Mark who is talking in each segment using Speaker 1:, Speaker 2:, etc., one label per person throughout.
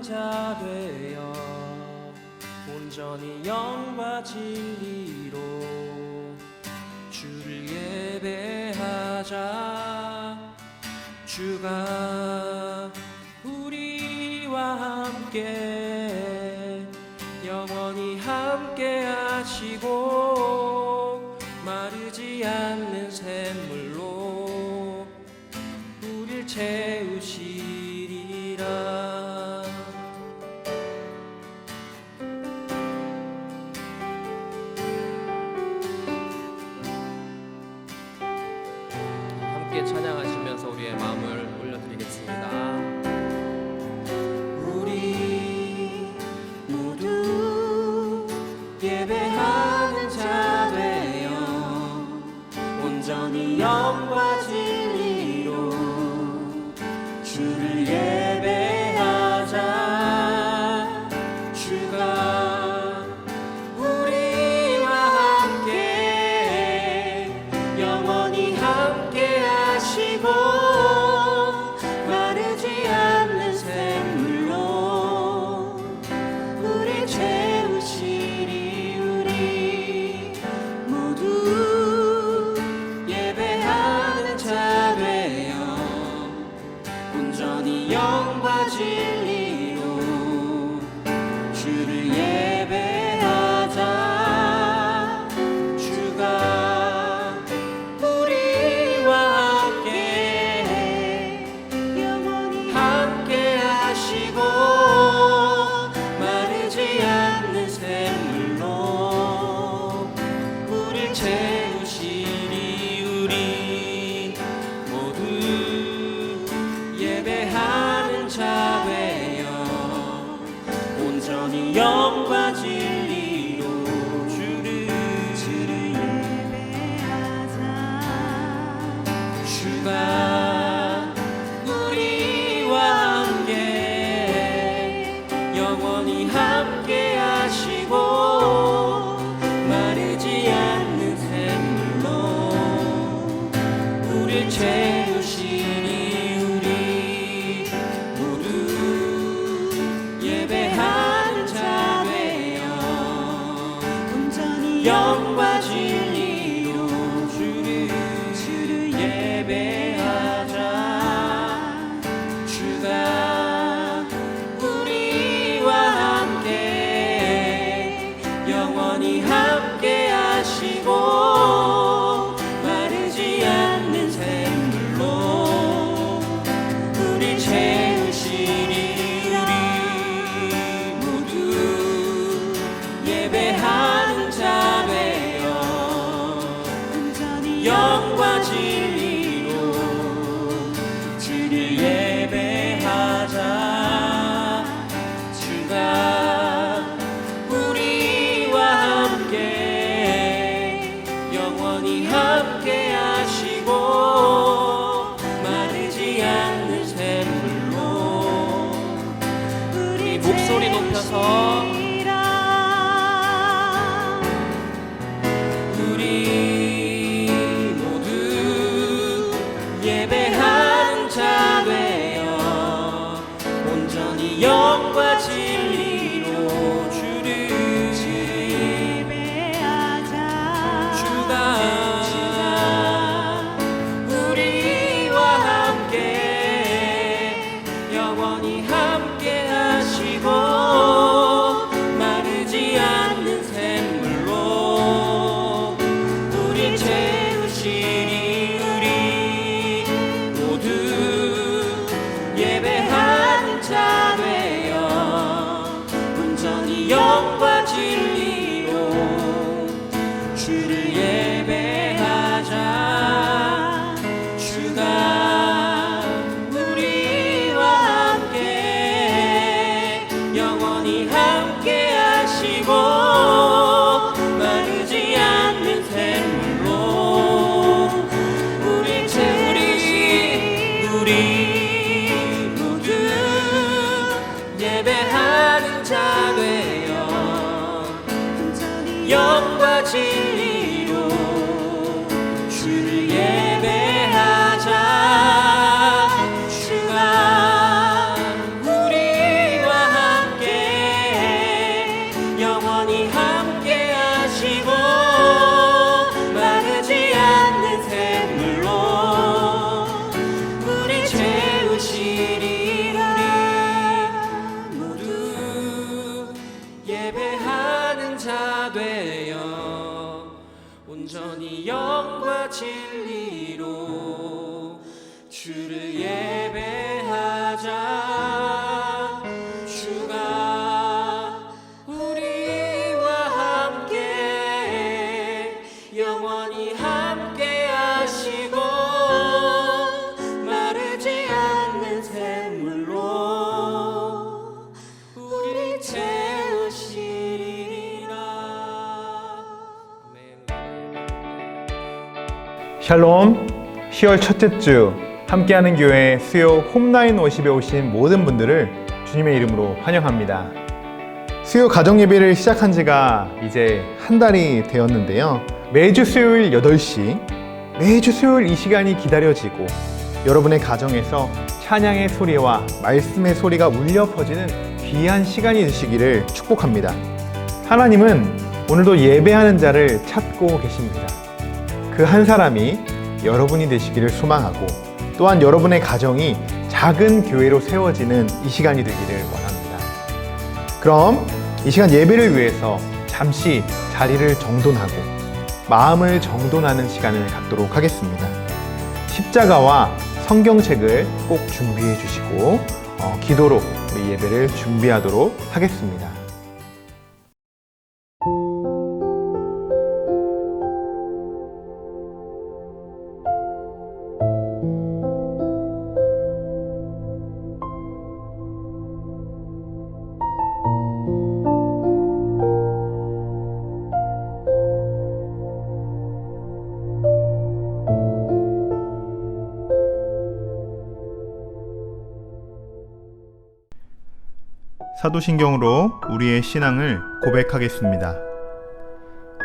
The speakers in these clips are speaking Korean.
Speaker 1: 예배하는 자 되어 온전히 영과 진리로 주를 예배하자. 주가 우리와 함께 영원히 함께 하시고 마르지 않는 샘물로 우릴 채우시리라. 함께 찬양하시면서 우리의 마음을 올려드리겠습니다. 우리 모두 예배하는 자 되어 온전히 영과 진리로 주를 예배하자. 주가 우리와 함께 영원히 함께 하시고 마르지 않는 샘물로 우리 채우시리. 우리 모두 예배하는 자 되어 온전히 영과 진리로 주를 예배하자. 주가 우리와 함께 영원히 함께 하시고 마르지 않는 샘물로 우릴 채우시리. 우리 모두 예배하는 자 되어 온전히 영과 진리로 주를 예배하자. 주가 우리와 함께 영원히 함께 하시고 마르지 않는 샘물로 우릴 채우시니. 우리 모두 예배하는 자 되어 온전히 영과 진리로 주를 예배하자. 주가 우리와 함께 영원히 함께 하시고 마르지 않는 샘물로 우리 채우시니. 우리 모두 예배하는 자 되어 영과 진리로 주를 예배하자. 주가 우리와 함께 영원히 함께 하시고 마르지 않는 샘물로 우리 목소리 높여서 우리 모두 예배하는 자 되어 온전히 영과 진리로 주를 예배하자. 주가 우리와 함께 영원히 함께 하시고 마르지 않는 샘물로 우리 채우시니. 우리 모두 예배하는 자 되어 온전히 영과 진리로 주를 예배하자. 주가 우리와 함께 영원히 함께 하시고 마르지 않는 샘물로 우리 채우리. 우리 모두 예배하는 자 되어 영과 진리로 주를 예배하자. 주가 우리와 모두 예배하는 자 되어 온전히 영과 진리로 주를 예배하자. 주가 우리와 함께 영원히 함께 하시고 마르지 않는 샘물로 우리 채우시리라.
Speaker 2: 샬롬, 10월 첫째 주 함께하는 교회 수요 홈라인 워십에 오신 모든 분들을 주님의 이름으로 환영합니다. 수요 가정예배를 시작한 지가 이제 한 달이 되었는데요. 매주 수요일 8시, 매주 수요일 이 시간이 기다려지고 여러분의 가정에서 찬양의 소리와 말씀의 소리가 울려 퍼지는 귀한 시간이 되시기를 축복합니다. 하나님은 오늘도 예배하는 자를 찾고 계십니다. 그 한 사람이 여러분이 되시기를 소망하고 또한 여러분의 가정이 작은 교회로 세워지는 이 시간이 되기를 원합니다. 그럼 이 시간 예배를 위해서 잠시 자리를 정돈하고 마음을 정돈하는 시간을 갖도록 하겠습니다. 십자가와 성경책을 꼭 준비해 주시고 기도로 우리 예배를 준비하도록 하겠습니다. 사도신경으로 우리의 신앙을 고백하겠습니다.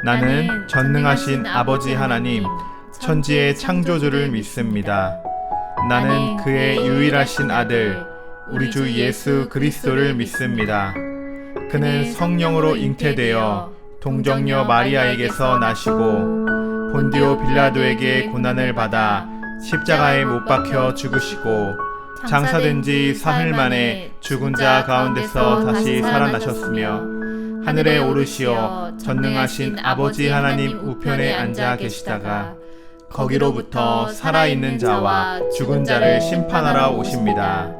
Speaker 2: 나는 전능하신 아버지 하나님, 천지의 창조주를 믿습니다. 나는 그의 유일하신 아들, 우리 주 예수 그리스도를 믿습니다. 그는 성령으로 잉태되어 동정녀 마리아에게서 나시고 본디오 빌라도에게 고난을 받아 십자가에 못 박혀 죽으시고 장사된 지 사흘 만에 죽은 자 가운데서 다시 살아나셨으며 하늘에 오르시어 전능하신 아버지 하나님 우편에 앉아 계시다가 거기로부터 살아있는 자와 죽은 자를 심판하러 오십니다.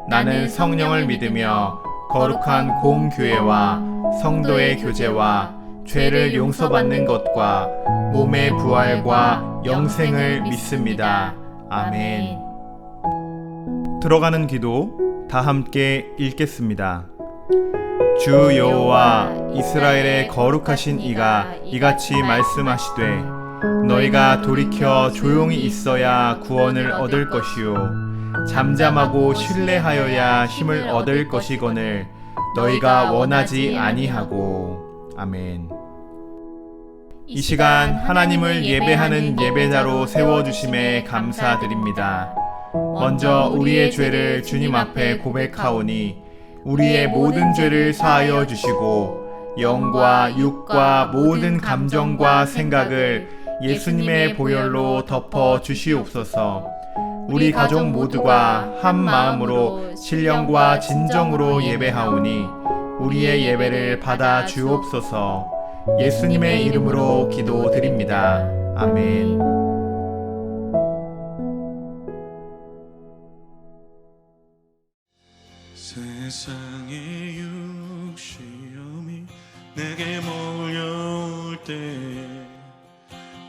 Speaker 2: 나는 성령을 믿으며 거룩한 공교회와 성도의 교제와 죄를 용서받는 것과 몸의 부활과 영생을 믿습니다. 아멘. 들어가는 기도 다 함께 읽겠습니다. 주 여호와 이스라엘의 거룩하신 이가 이같이 말씀하시되 너희가 돌이켜 조용히 있어야 구원을 얻을 것이요 잠잠하고 신뢰하여야 힘을 얻을 것이거늘 너희가 원하지 아니하고. 아멘. 이 시간 하나님을 예배하는 예배자로 세워주심에 감사드립니다. 먼저 우리의 죄를 주님 앞에 고백하오니 우리의 모든 죄를 사하여 주시고 영과 육과 모든 감정과 생각을 예수님의 보혈로 덮어 주시옵소서. 우리 가족 모두가 한 마음으로 신령과 진정으로 예배하오니 우리의 예배를 받아 주옵소서. 예수님의 이름으로 기도드립니다. 아멘.
Speaker 3: 세상의 육시험이 내게 몰려올 때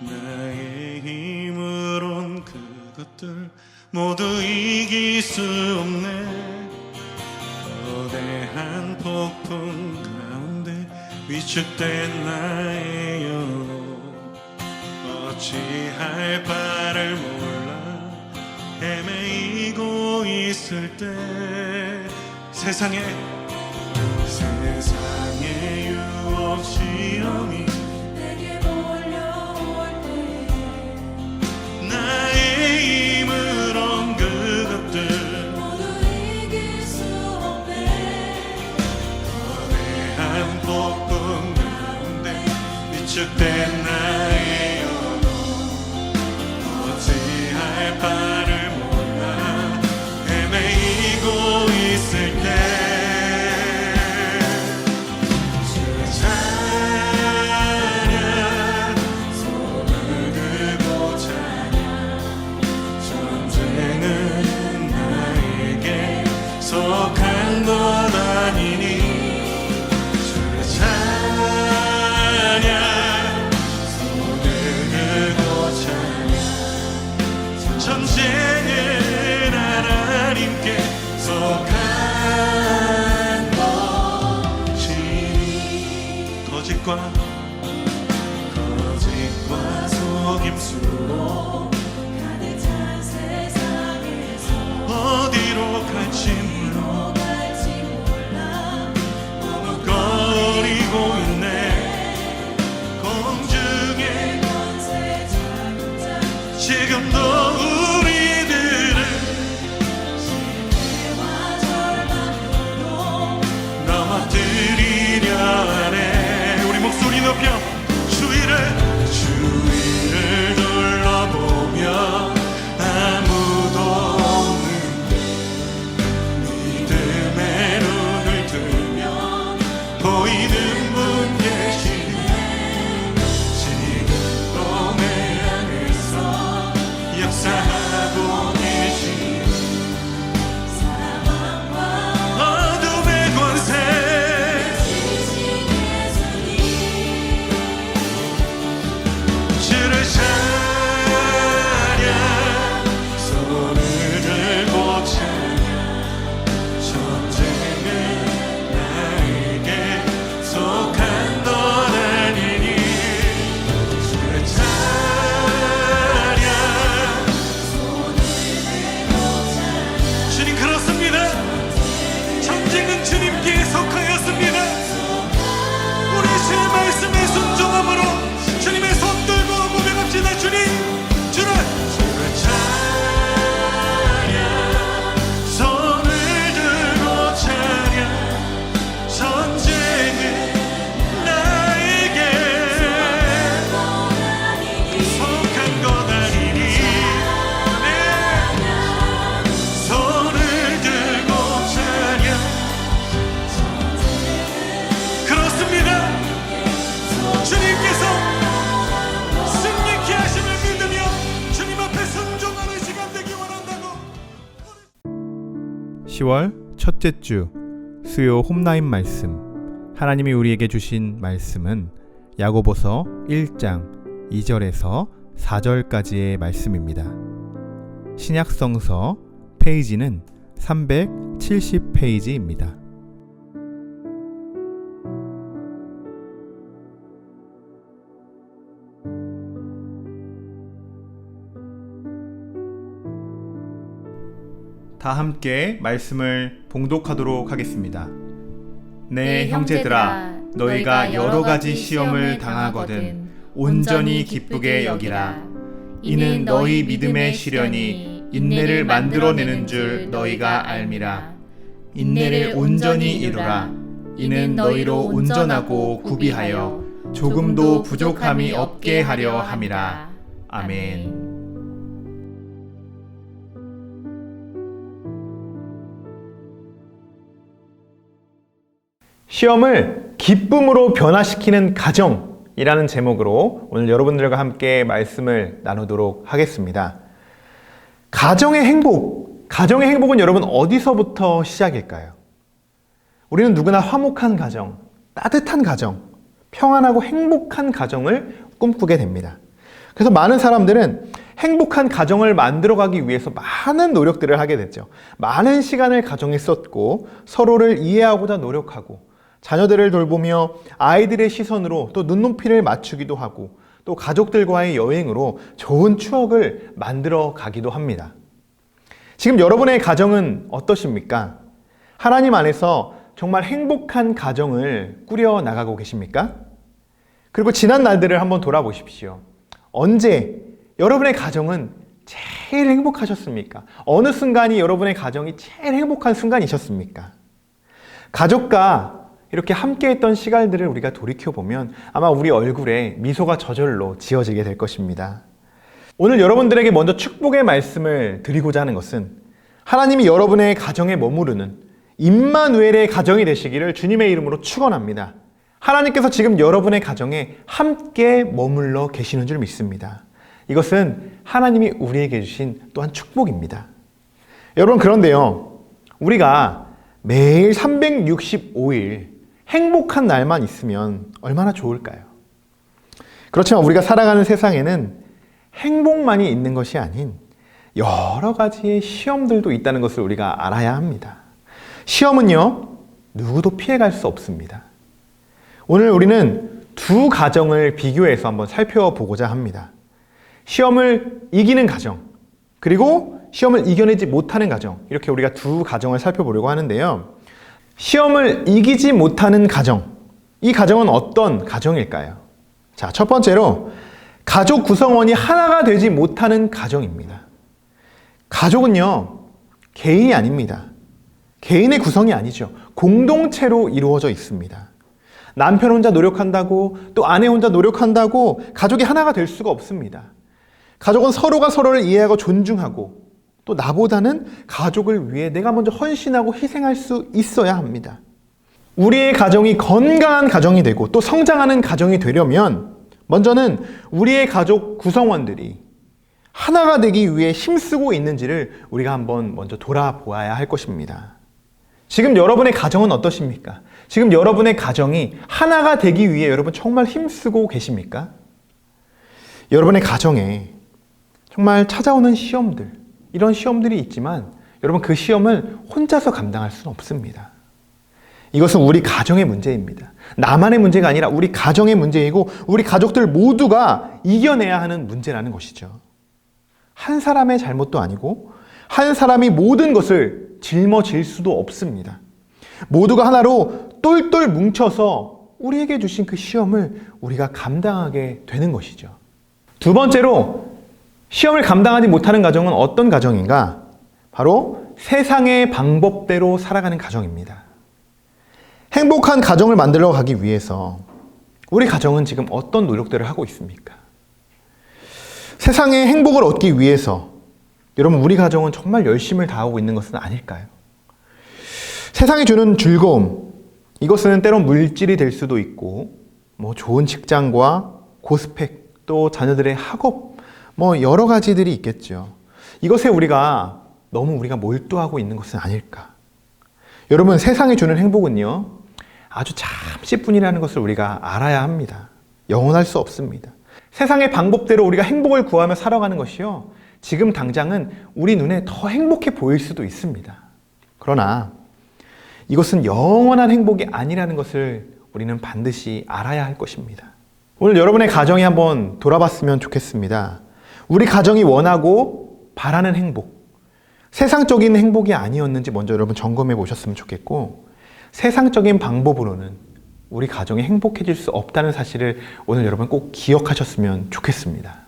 Speaker 3: 나의 힘으론 그것들 모두 이길 수 없네. 거대한 폭풍 가운데 위축된 나의 영혼 어찌할 바를 몰라 헤매이고 있을 때 세상의 유혹 시험이
Speaker 4: 내게 몰려올 때
Speaker 3: 나의 힘으론 그것들
Speaker 4: 모두 이길 수 없네.
Speaker 3: 거대한 폭풍 가운데 위축된 나의 영혼 어찌할 바를 몰라 헤매이 짐으로
Speaker 4: 갈지 몰라
Speaker 3: 머뭇거리고 있네. 공중에
Speaker 4: 연세 자동차
Speaker 3: 지금도 우리들은
Speaker 4: 실패와 절망으로
Speaker 3: 넘어뜨리려 하네. 우리 목소리 높여 주위를 둘러보며 아무도 없는데 믿음의 눈을 들면 보이는 분 계시네. 지금도 내 안에서 역사하고 계시네. 어둠의 권세
Speaker 4: 지신 예수님
Speaker 3: 주를 찬양 손을 들고 찬양 전쟁은 나에게 속한 것 아니니 주를 찬양 주님 그렇습니다. 전쟁은 주님께 속하였습니다. 우리 주의 말씀에 순종함으로 주님의 손 들고 고백합시다. 주님 주를 찬양 손을 들고 찬양 전쟁은 나에게 속한 것 아니니 네. 손을 들고 찬양 그렇습니다. 주님께서 승리케 하심을 믿으며 주님 앞에 순종하는 시간 되기 원한다고.
Speaker 2: 10월 첫째 주 수요 홈라인 말씀. 하나님이 우리에게 주신 말씀은 야고보서 1장 2절에서 4절까지의 말씀입니다. 신약성서 페이지는 370페이지입니다. 다 함께 말씀을 봉독하도록 하겠습니다. 네, 형제들아, 너희가 여러 가지 시험을 당하거든 온전히 기쁘게 여기라. 이는 너희 믿음의 시련이 인내를 만들어내는 줄 너희가 알미라. 인내를 온전히 이루라. 이는 너희로 온전하고 구비하여 조금도 부족함이 없게 하려 함이라. 아멘. 시험을 기쁨으로 변화시키는 가정이라는 제목으로 오늘 여러분들과 함께 말씀을 나누도록 하겠습니다. 가정의 행복은 여러분 어디서부터 시작일까요? 우리는 누구나 화목한 가정, 따뜻한 가정, 평안하고 행복한 가정을 꿈꾸게 됩니다. 그래서 많은 사람들은 행복한 가정을 만들어가기 위해서 많은 노력들을 하게 됐죠. 많은 시간을 가정에 썼고 서로를 이해하고자 노력하고 자녀들을 돌보며 아이들의 시선으로 또 눈높이를 맞추기도 하고 또 가족들과의 여행으로 좋은 추억을 만들어 가기도 합니다. 지금 여러분의 가정은 어떠십니까? 하나님 안에서 정말 행복한 가정을 꾸려 나가고 계십니까? 그리고 지난 날들을 한번 돌아보십시오. 언제 여러분의 가정은 제일 행복하셨습니까? 어느 순간이 여러분의 가정이 제일 행복한 순간이셨습니까? 가족과 이렇게 함께했던 시간들을 우리가 돌이켜보면 아마 우리 얼굴에 미소가 저절로 지어지게 될 것입니다. 오늘 여러분들에게 먼저 축복의 말씀을 드리고자 하는 것은 하나님이 여러분의 가정에 머무르는 임마누엘의 가정이 되시기를 주님의 이름으로 축원합니다. 하나님께서 지금 여러분의 가정에 함께 머물러 계시는 줄 믿습니다. 이것은 하나님이 우리에게 주신 또한 축복입니다. 여러분, 그런데요, 우리가 매일 365일 행복한 날만 있으면 얼마나 좋을까요? 그렇지만 우리가 살아가는 세상에는 행복만이 있는 것이 아닌 여러 가지의 시험들도 있다는 것을 우리가 알아야 합니다. 시험은요, 누구도 피해갈 수 없습니다. 오늘 우리는 두 가정을 비교해서 한번 살펴보고자 합니다. 시험을 이기는 가정, 그리고 시험을 이겨내지 못하는 가정, 이렇게 우리가 두 가정을 살펴보려고 하는데요. 시험을 이기지 못하는 가정, 이 가정은 어떤 가정일까요? 자, 첫 번째로 가족 구성원이 하나가 되지 못하는 가정입니다. 가족은요, 개인이 아닙니다. 개인의 구성이 아니죠. 공동체로 이루어져 있습니다. 남편 혼자 노력한다고, 또 아내 혼자 노력한다고 가족이 하나가 될 수가 없습니다. 가족은 서로가 서로를 이해하고 존중하고, 또 나보다는 가족을 위해 내가 먼저 헌신하고 희생할 수 있어야 합니다. 우리의 가정이 건강한 가정이 되고 또 성장하는 가정이 되려면 먼저는 우리의 가족 구성원들이 하나가 되기 위해 힘쓰고 있는지를 우리가 한번 먼저 돌아보아야 할 것입니다. 지금 여러분의 가정은 어떠십니까? 지금 여러분의 가정이 하나가 되기 위해 여러분 정말 힘쓰고 계십니까? 여러분의 가정에 정말 찾아오는 시험들, 이런 시험들이 있지만 여러분 그 시험을 혼자서 감당할 수는 없습니다. 이것은 우리 가정의 문제입니다. 나만의 문제가 아니라 우리 가정의 문제이고 우리 가족들 모두가 이겨내야 하는 문제라는 것이죠. 한 사람의 잘못도 아니고 한 사람이 모든 것을 짊어질 수도 없습니다. 모두가 하나로 똘똘 뭉쳐서 우리에게 주신 그 시험을 우리가 감당하게 되는 것이죠. 두 번째로 시험을 감당하지 못하는 가정은 어떤 가정인가? 바로 세상의 방법대로 살아가는 가정입니다. 행복한 가정을 만들어 가기 위해서 우리 가정은 지금 어떤 노력들을 하고 있습니까? 세상의 행복을 얻기 위해서 여러분 우리 가정은 정말 열심을 다하고 있는 것은 아닐까요? 세상이 주는 즐거움, 이것은 때론 물질이 될 수도 있고 좋은 직장과 고스펙, 또 자녀들의 학업, 여러 가지들이 있겠죠. 이것에 너무 우리가 몰두하고 있는 것은 아닐까? 여러분, 세상이 주는 행복은요, 아주 잠시뿐이라는 것을 우리가 알아야 합니다. 영원할 수 없습니다. 세상의 방법대로 우리가 행복을 구하며 살아가는 것이요, 지금 당장은 우리 눈에 더 행복해 보일 수도 있습니다. 그러나 이것은 영원한 행복이 아니라는 것을 우리는 반드시 알아야 할 것입니다. 오늘 여러분의 가정이 한번 돌아봤으면 좋겠습니다. 우리 가정이 원하고 바라는 행복, 세상적인 행복이 아니었는지 먼저 여러분 점검해 보셨으면 좋겠고, 세상적인 방법으로는 우리 가정이 행복해질 수 없다는 사실을 오늘 여러분 꼭 기억하셨으면 좋겠습니다.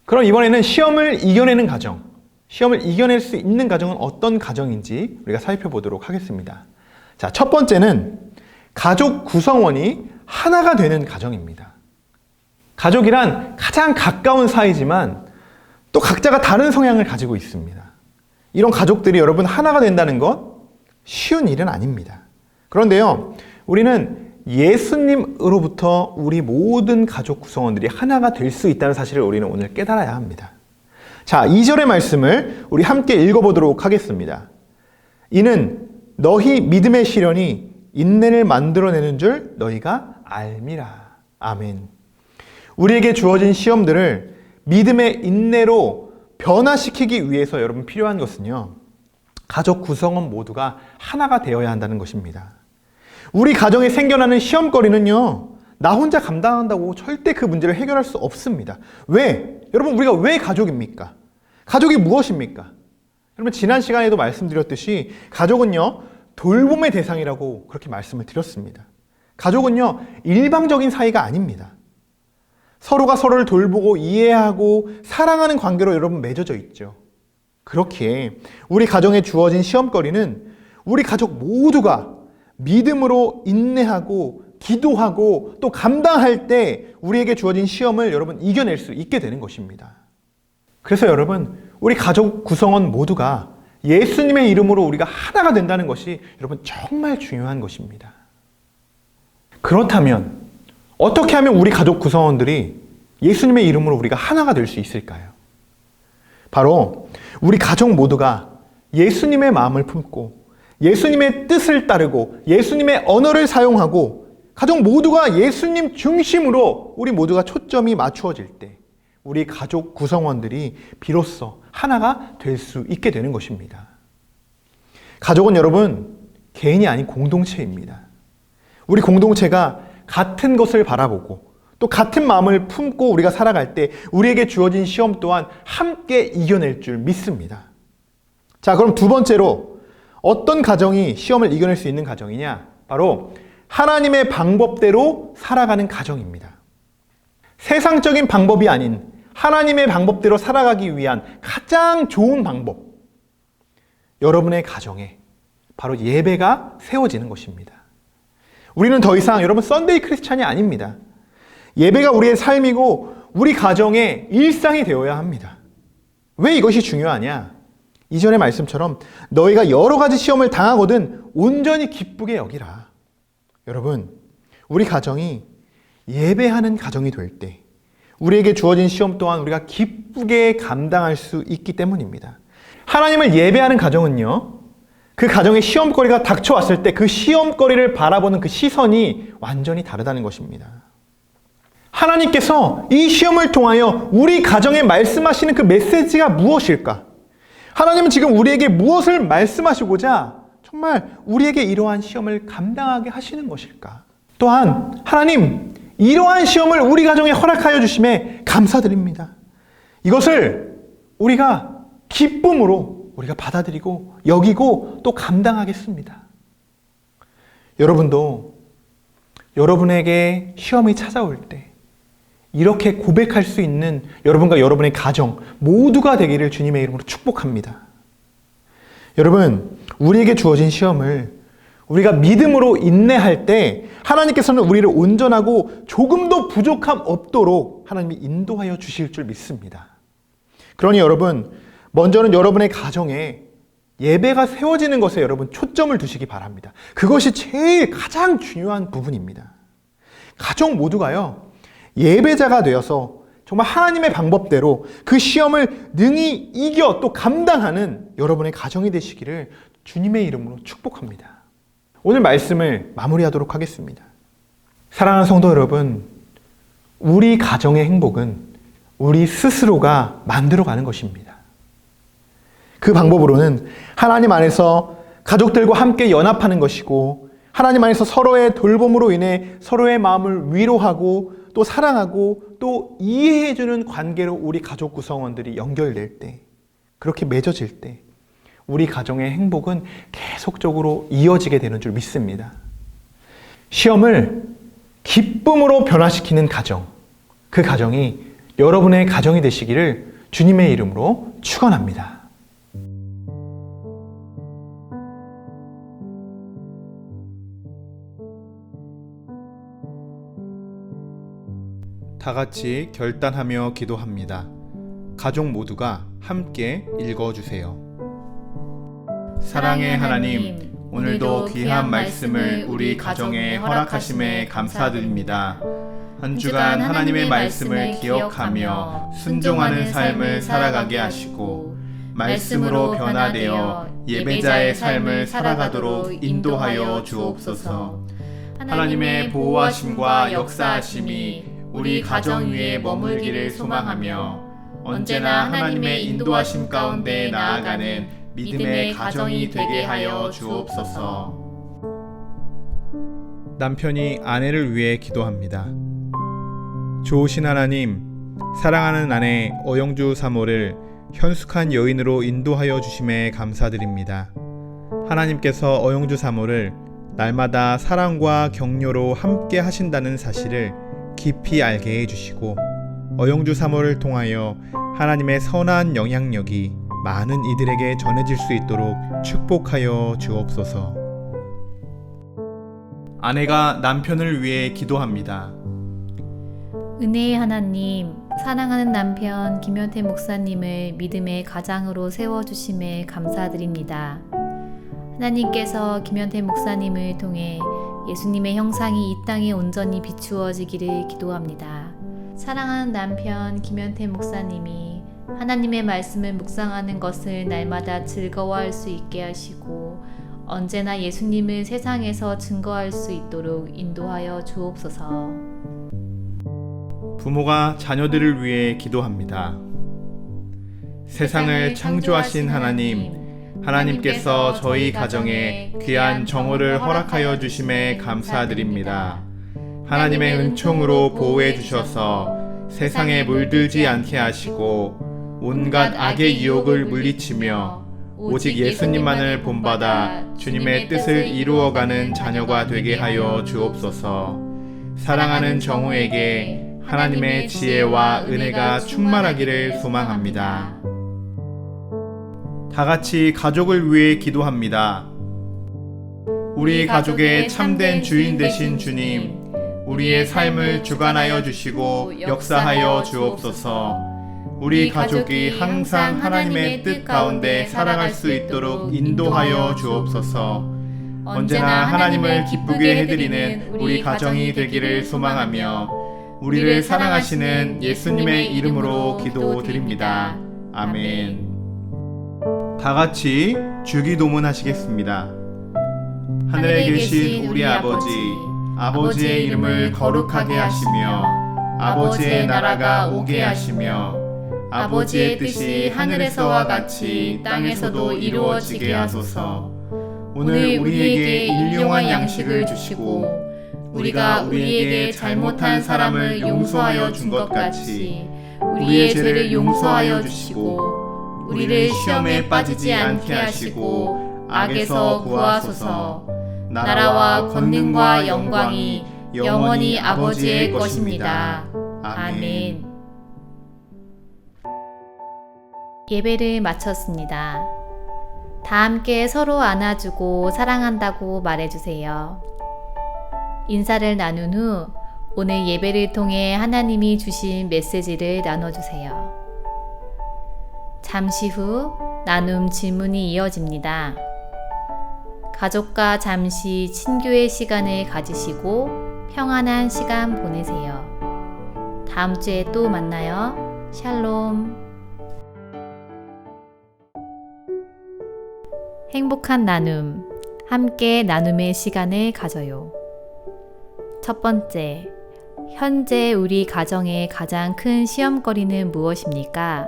Speaker 2: 그럼 이번에는 시험을 이겨내는 가정, 시험을 이겨낼 수 있는 가정은 어떤 가정인지 우리가 살펴보도록 하겠습니다. 자, 첫 번째는 가족 구성원이 하나가 되는 가정입니다. 가족이란 가장 가까운 사이지만 또 각자가 다른 성향을 가지고 있습니다. 이런 가족들이 여러분 하나가 된다는 것 쉬운 일은 아닙니다. 그런데요, 우리는 예수님으로부터 우리 모든 가족 구성원들이 하나가 될 수 있다는 사실을 우리는 오늘 깨달아야 합니다. 자, 2절의 말씀을 우리 함께 읽어보도록 하겠습니다. 이는 너희 믿음의 시련이 인내를 만들어내는 줄 너희가 알미라. 아멘. 우리에게 주어진 시험들을 믿음의 인내로 변화시키기 위해서 여러분 필요한 것은요, 가족 구성원 모두가 하나가 되어야 한다는 것입니다. 우리 가정에 생겨나는 시험거리는요, 나 혼자 감당한다고 절대 그 문제를 해결할 수 없습니다. 왜? 여러분, 우리가 왜 가족입니까? 가족이 무엇입니까? 여러분, 지난 시간에도 말씀드렸듯이 가족은요, 돌봄의 대상이라고 그렇게 말씀을 드렸습니다. 가족은요, 일방적인 사이가 아닙니다. 서로가 서로를 돌보고 이해하고 사랑하는 관계로 여러분 맺어져 있죠. 그렇기에 우리 가정에 주어진 시험거리는 우리 가족 모두가 믿음으로 인내하고 기도하고 또 감당할 때 우리에게 주어진 시험을 여러분 이겨낼 수 있게 되는 것입니다. 그래서 여러분, 우리 가족 구성원 모두가 예수님의 이름으로 우리가 하나가 된다는 것이 여러분 정말 중요한 것입니다. 그렇다면 어떻게 하면 우리 가족 구성원들이 예수님의 이름으로 우리가 하나가 될 수 있을까요? 바로 우리 가족 모두가 예수님의 마음을 품고 예수님의 뜻을 따르고 예수님의 언어를 사용하고 가족 모두가 예수님 중심으로 우리 모두가 초점이 맞추어질 때 우리 가족 구성원들이 비로소 하나가 될 수 있게 되는 것입니다. 가족은 여러분 개인이 아닌 공동체입니다. 우리 공동체가 같은 것을 바라보고 또 같은 마음을 품고 우리가 살아갈 때 우리에게 주어진 시험 또한 함께 이겨낼 줄 믿습니다. 자, 그럼 두 번째로 어떤 가정이 시험을 이겨낼 수 있는 가정이냐? 바로 하나님의 방법대로 살아가는 가정입니다. 세상적인 방법이 아닌 하나님의 방법대로 살아가기 위한 가장 좋은 방법. 여러분의 가정에 바로 예배가 세워지는 것입니다. 우리는 더 이상 여러분 썬데이 크리스찬이 아닙니다. 예배가 우리의 삶이고 우리 가정의 일상이 되어야 합니다. 왜 이것이 중요하냐? 이전의 말씀처럼 너희가 여러 가지 시험을 당하거든 온전히 기쁘게 여기라. 여러분, 우리 가정이 예배하는 가정이 될 때 우리에게 주어진 시험 또한 우리가 기쁘게 감당할 수 있기 때문입니다. 하나님을 예배하는 가정은요, 그 가정의 시험거리가 닥쳐왔을 때 그 시험거리를 바라보는 그 시선이 완전히 다르다는 것입니다. 하나님께서 이 시험을 통하여 우리 가정에 말씀하시는 그 메시지가 무엇일까? 하나님은 지금 우리에게 무엇을 말씀하시고자 정말 우리에게 이러한 시험을 감당하게 하시는 것일까? 또한 하나님, 이러한 시험을 우리 가정에 허락하여 주심에 감사드립니다. 이것을 우리가 기쁨으로 우리가 받아들이고 여기고 또 감당하겠습니다. 여러분도 여러분에게 시험이 찾아올 때 이렇게 고백할 수 있는 여러분과 여러분의 가정 모두가 되기를 주님의 이름으로 축복합니다. 여러분, 우리에게 주어진 시험을 우리가 믿음으로 인내할 때 하나님께서는 우리를 온전하고 조금도 부족함 없도록 하나님이 인도하여 주실 줄 믿습니다. 그러니 여러분, 먼저는 여러분의 가정에 예배가 세워지는 것에 여러분 초점을 두시기 바랍니다. 그것이 제일 가장 중요한 부분입니다. 가족 모두가요, 예배자가 되어서 정말 하나님의 방법대로 그 시험을 능히 이겨 또 감당하는 여러분의 가정이 되시기를 주님의 이름으로 축복합니다. 오늘 말씀을 마무리하도록 하겠습니다. 사랑하는 성도 여러분, 우리 가정의 행복은 우리 스스로가 만들어가는 것입니다. 그 방법으로는 하나님 안에서 가족들과 함께 연합하는 것이고 하나님 안에서 서로의 돌봄으로 인해 서로의 마음을 위로하고 또 사랑하고 또 이해해주는 관계로 우리 가족 구성원들이 연결될 때, 그렇게 맺어질 때 우리 가정의 행복은 계속적으로 이어지게 되는 줄 믿습니다. 시험을 기쁨으로 변화시키는 가정, 그 가정이 여러분의 가정이 되시기를 주님의 이름으로 축원합니다. 다 같이 결단하며 기도합니다. 가족 모두가 함께 읽어주세요. 사랑의 하나님, 오늘도 귀한 말씀을 우리 가정에 허락하심에 감사드립니다. 한 주간 하나님의 말씀을 기억하며 순종하는 삶을 살아가게 하시고 말씀으로 변화되어 예배자의 삶을 살아가도록 인도하여 주옵소서. 하나님의 보호하심과 역사하심이 우리 가정 위에 머물기를 소망하며 언제나 하나님의 인도하심 가운데 나아가는 믿음의 가정이 되게 하여 주옵소서. 남편이 아내를 위해 기도합니다. 좋으신 하나님, 사랑하는 아내 어영주 사모를 현숙한 여인으로 인도하여 주심에 감사드립니다. 하나님께서 어영주 사모를 날마다 사랑과 격려로 함께 하신다는 사실을 깊이 알게 해주시고 어영주 사모를 통하여 하나님의 선한 영향력이 많은 이들에게 전해질 수 있도록 축복하여 주옵소서. 아내가 남편을 위해 기도합니다.
Speaker 5: 은혜의 하나님, 사랑하는 남편 김현태 목사님을 믿음의 가장으로 세워주심에 감사드립니다. 하나님께서 김현태 목사님을 통해 예수님의 형상이 이 땅에 온전히 비추어지기를 기도합니다. 사랑하는 남편 김현태 목사님이 하나님의 말씀을 묵상하는 것을 날마다 즐거워할 수 있게 하시고 언제나 예수님을 세상에서 증거할 수 있도록 인도하여 주옵소서.
Speaker 2: 부모가 자녀들을 위해 기도합니다. 세상을 창조하신 하나님, 하나님께서 저희 가정에 귀한 정호를 허락하여 주심에 감사드립니다. 하나님의 은총으로 보호해 주셔서 세상에 물들지 않게 하시고 온갖 악의 유혹을 물리치며 오직 예수님만을 본받아 주님의 뜻을 이루어가는 자녀가 되게 하여 주옵소서. 사랑하는 정우에게 하나님의 지혜와 은혜가 충만하기를 소망합니다. 다 같이 가족을 위해 기도합니다. 우리 가족의 참된 주인 되신 주님, 우리의 삶을 주관하여 주시고 역사하여 주옵소서. 우리 가족이 항상 하나님의 뜻 가운데 살아갈 수 있도록 인도하여 주옵소서. 언제나 하나님을 기쁘게 해드리는 우리 가정이 되기를 소망하며 우리를 사랑하시는 예수님의 이름으로 기도드립니다. 아멘. 다 같이 주기도문 하시겠습니다. 하늘에 계신 우리 아버지, 아버지의 이름을 거룩하게 하시며 아버지의 나라가 오게 하시며 아버지의 뜻이 하늘에서와 같이 땅에서도 이루어지게 하소서. 오늘 우리에게 일용할 양식을 주시고 우리가 우리에게 잘못한 사람을 용서하여 준 것 같이 우리의 죄를 용서하여 주시고 우리를 시험에 빠지지 않게 하시고 악에서 구하소서. 나라와 권능과 영광이 영원히 아버지의 것입니다. 아멘.
Speaker 5: 예배를 마쳤습니다. 다 함께 서로 안아주고 사랑한다고 말해주세요. 인사를 나눈 후 오늘 예배를 통해 하나님이 주신 메시지를 나눠주세요. 잠시 후 나눔 질문이 이어집니다. 가족과 잠시 친교의 시간을 가지시고 평안한 시간 보내세요. 다음 주에 또 만나요. 샬롬. 행복한 나눔, 함께 나눔의 시간을 가져요. 첫 번째, 현재 우리 가정의 가장 큰 시험거리는 무엇입니까?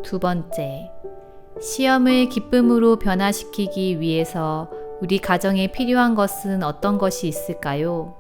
Speaker 5: 두 번째, 시험을 기쁨으로 변화시키기 위해서 우리 가정에 필요한 것은 어떤 것이 있을까요?